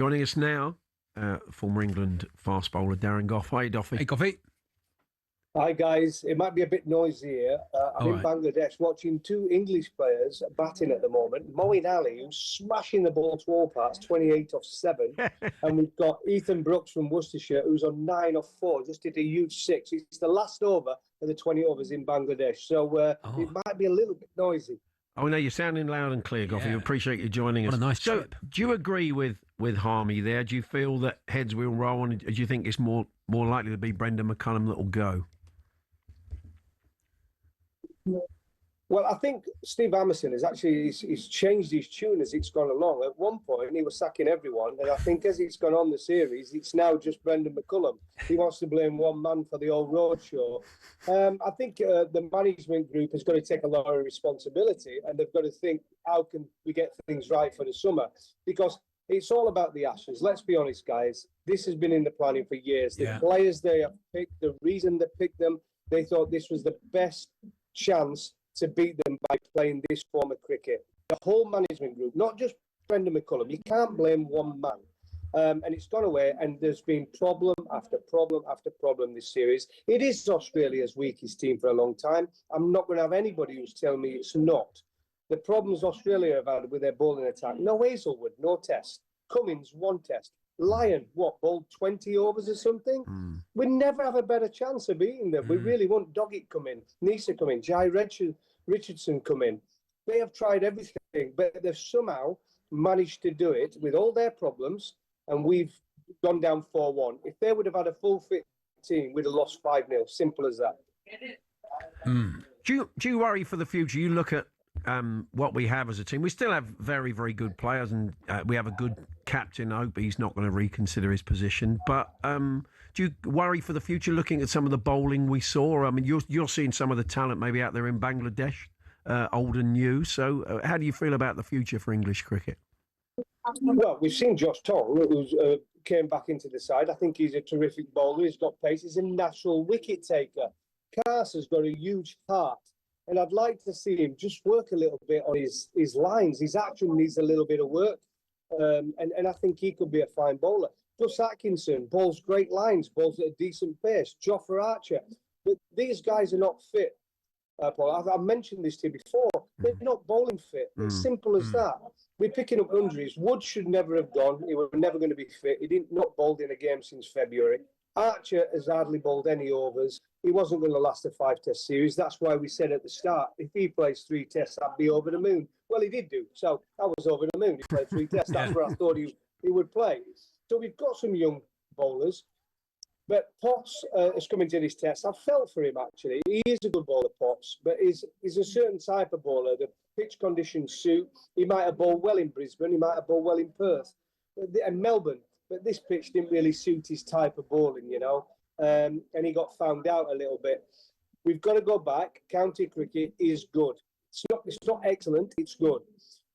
Joining us now, former England fast bowler Darren Gough. Hi, Doffy. Hey, Goughy. Hi guys, it might be a bit noisy here. I'm in Bangladesh watching two English players batting at the moment. Moeen Ali, who's smashing the ball to all parts, 28 off 7. And we've got Ethan Brooks from Worcestershire, who's on 9 off 4, just did a huge 6. It's the last over of the 20 overs in Bangladesh. So it might be a little bit noisy. Oh, no, you're sounding loud and clear, Goughy. Yeah. Appreciate you joining us. What a nice trip. Do you agree with Harmy there? Do you feel that heads will roll, and do you think it's more likely to be Brendon McCullum that will go? Well, I think Steve Harmison has actually he's changed his tune as it's gone along. At one point, he was sacking everyone, and I think as it's gone on the series, it's now just Brendon McCullum. He wants to blame one man for the old roadshow. I think the management group has got to take a lot of responsibility, and they've got to think, how can we get things right for the summer? Because it's all about the Ashes. Let's be honest, guys. This has been in the planning for years. The players they have picked, the reason they picked them, they thought this was the best chance to beat them by playing this form of cricket. The whole management group, not just Brendon McCullum, you can't blame one man. And it's gone away, and there's been problem after problem after problem this series. It is Australia's weakest team for a long time. I'm not going to have anybody who's telling me it's not. The problems Australia have had with their bowling attack, no Hazelwood, no test. Cummins, 1 test. Lyon, bowled 20 overs or something? We never have a better chance of beating them. We really want Doggett come in, Nisa come in, Jai Richardson come in. They have tried everything, but they've somehow managed to do it with all their problems, and we've gone down 4-1. If they would have had a full fit team, we'd have lost 5-0. Simple as that. Do you worry for the future? You look at what we have as a team. We still have very, very good players, and we have a good captain. I hope he's not going to reconsider his position. But do you worry for the future, looking at some of the bowling we saw? I mean, you're seeing some of the talent maybe out there in Bangladesh, old and new. So how do you feel about the future for English cricket? Well, we've seen Josh Tong, who came back into the side. I think he's a terrific bowler. He's got pace. He's a natural wicket taker. Carter's got a huge heart. And I'd like to see him just work a little bit on his lines. His action needs a little bit of work. And I think he could be a fine bowler. Gus Atkinson bowls great lines, bowls at a decent pace. Jofra Archer. But these guys are not fit, Paul. I've mentioned this to you before. They're not bowling fit. It's simple as that. We're picking up injuries. Wood should never have gone. He was never going to be fit. He didn't not bowled in a game since February. Archer has hardly bowled any overs. He wasn't going to last a 5-test series. That's why we said at the start, if he plays 3 tests, I'd be over the moon. Well, he did do. So I was over the moon. He played 3 tests. That's where I thought he would play. So we've got some young bowlers. But Potts has come into this test. I've felt for him, actually. He is a good bowler, Potts, but he's a certain type of bowler. The pitch conditions suit. He might have bowled well in Brisbane. He might have bowled well in Perth and Melbourne. But this pitch didn't really suit his type of bowling, you know. And he got found out a little bit. We've got to go back. County cricket is good. It's not excellent. It's good.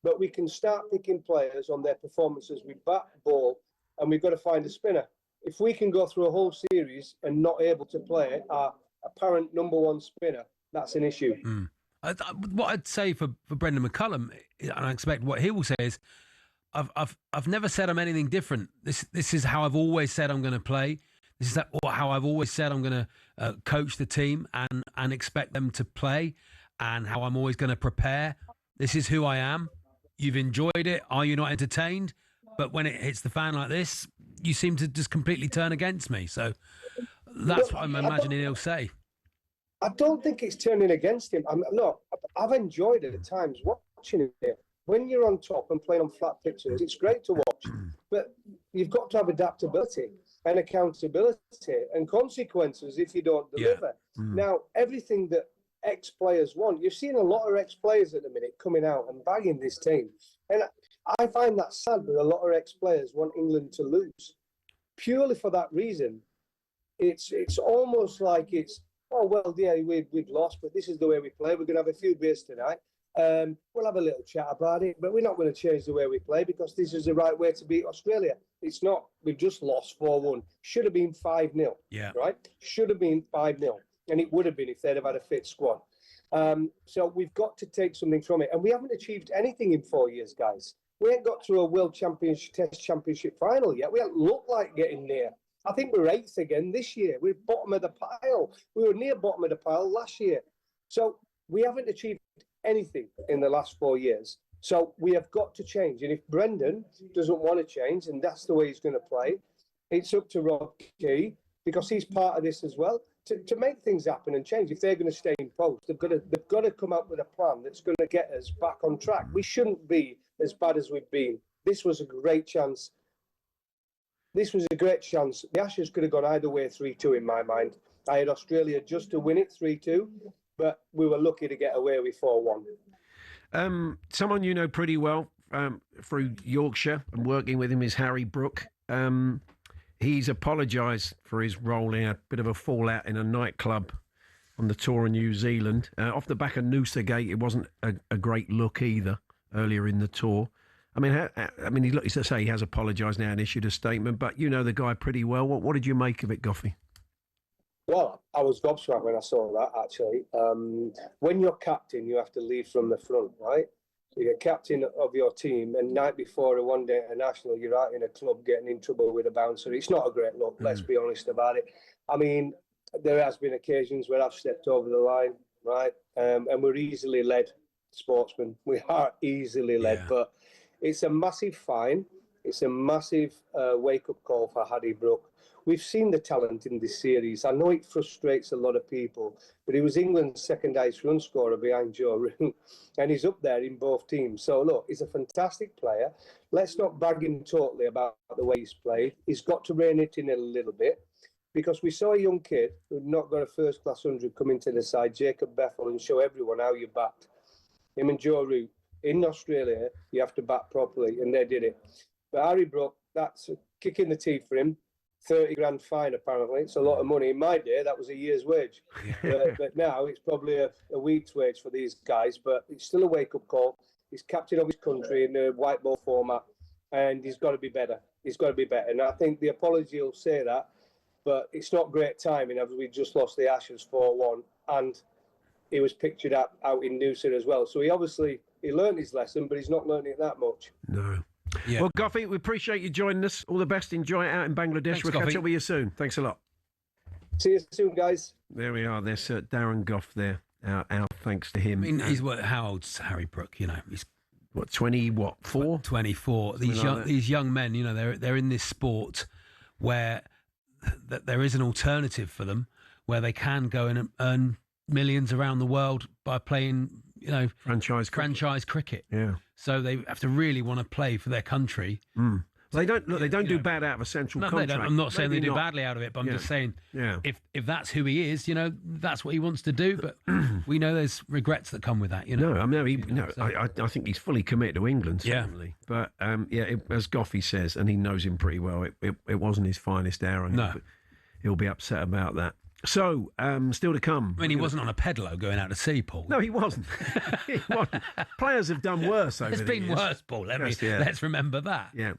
But we can start picking players on their performances with bat, ball, and we've got to find a spinner. If we can go through a whole series and not able to play our apparent number 1 spinner, that's an issue. What I'd say for Brendon McCullum, and I expect what he will say is, I've never said I'm anything different. This is how I've always said I'm going to play. This is how I've always said I'm going to coach the team and expect them to play, and how I'm always going to prepare. This is who I am. You've enjoyed it. Are you not entertained? But when it hits the fan like this, you seem to just completely turn against me. So that's what I'm imagining he'll say. I don't think it's turning against him. I've enjoyed it at times watching it. When you're on top and playing on flat pitches, it's great to watch. But you've got to have adaptability and accountability and consequences if you don't deliver. Now, everything that ex-players want, you're seeing a lot of ex-players at the minute coming out and bagging this team. And I find that sad that a lot of ex-players want England to lose. Purely for that reason. It's almost like it's, oh, well, yeah, we've lost, but this is the way we play. We're going to have a few beers tonight. We'll have a little chat about it, but we're not going to change the way we play because this is the right way to beat Australia. It's not. We've just lost 4-1. Should have been 5-0. Yeah. Right? Should have been 5-0. And it would have been if they'd have had a fit squad. So we've got to take something from it. And we haven't achieved anything in 4 years, guys. We ain't got to a World Championship Test Championship final yet. We haven't looked like getting near. I think we're 8th again this year. We're bottom of the pile. We were near bottom of the pile last year. So we haven't achieved anything in the last 4 years. So we have got to change. And if Brendon doesn't want to change, and that's the way he's going to play, it's up to Rob Key, because he's part of this as well, to make things happen and change. If they're going to stay in post, they've got to come up with a plan that's going to get us back on track. We shouldn't be as bad as we've been. This was a great chance. The Ashes could have gone either way 3-2 in my mind. I had Australia just to win it 3-2, but we were lucky to get away with 4-1. Someone you know pretty well through Yorkshire and working with him is Harry Brook. He's apologised for his role in a bit of a fallout in a nightclub on the tour in New Zealand. Off the back of Noosagate, it wasn't a great look either earlier in the tour. I mean, he has apologised now and issued a statement, but you know the guy pretty well. What did you make of it, Goughy? Well, I was gobsmacked when I saw that, actually. When you're captain, you have to lead from the front, right? You're captain of your team, and night before a one-day international, you're out in a club getting in trouble with a bouncer. It's not a great look, let's be honest about it. I mean, there has been occasions where I've stepped over the line, right? And we're easily led sportsmen. We are easily led, but it's a massive fine. It's a massive wake-up call for Harry Brook. We've seen the talent in this series. I know it frustrates a lot of people, but he was England's second highest run scorer behind Joe Root, and he's up there in both teams. So, look, he's a fantastic player. Let's not bag him totally about the way he's played. He's got to rein it in a little bit, because we saw a young kid who'd not got a first-class 100 come into the side, Jacob Bethel, and show everyone how you backed. Him and Joe Root. In Australia, you have to bat properly, and they did it. But Harry Brook, that's a kick in the teeth for him. 30 grand fine, apparently. It's a lot of money. In my day, that was a year's wage. But now it's probably a week's wage for these guys, but it's still a wake-up call. He's captain of his country in the white ball format, and he's got to be better. He's got to be better. And I think the apology will say that, but it's not great timing, as we just lost the Ashes 4-1, and he was pictured out in Noosa as well. So he learned his lesson, but he's not learning it that much. No. Yeah. Well, Goughy, we appreciate you joining us. All the best. Enjoy it out in Bangladesh. We'll catch up with you soon. Thanks a lot. See you soon, guys. There we are. There's Darren Gough there. Our thanks to him. I mean, how old's Harry Brook? You know, he's 4? 24. These young men, you know, they're in this sport where there is an alternative for them, where they can go and earn millions around the world by playing, you know, franchise cricket. Yeah. So they have to really want to play for their country. They don't do bad out of a central contract. They don't. I'm not saying they do badly out of it, but I'm just saying, if that's who he is, you know, that's what he wants to do. But we know there's regrets that come with that. You know. No, I mean, I think he's fully committed to England, certainly. But as Goughy says, and he knows him pretty well, it wasn't his finest hour. No, he'll be upset about that. So, still to come. I mean, he wasn't on a pedalo going out to sea, Paul. No, he wasn't. Players have done worse over the years. It's been worse, Paul. Let's remember that. Yeah.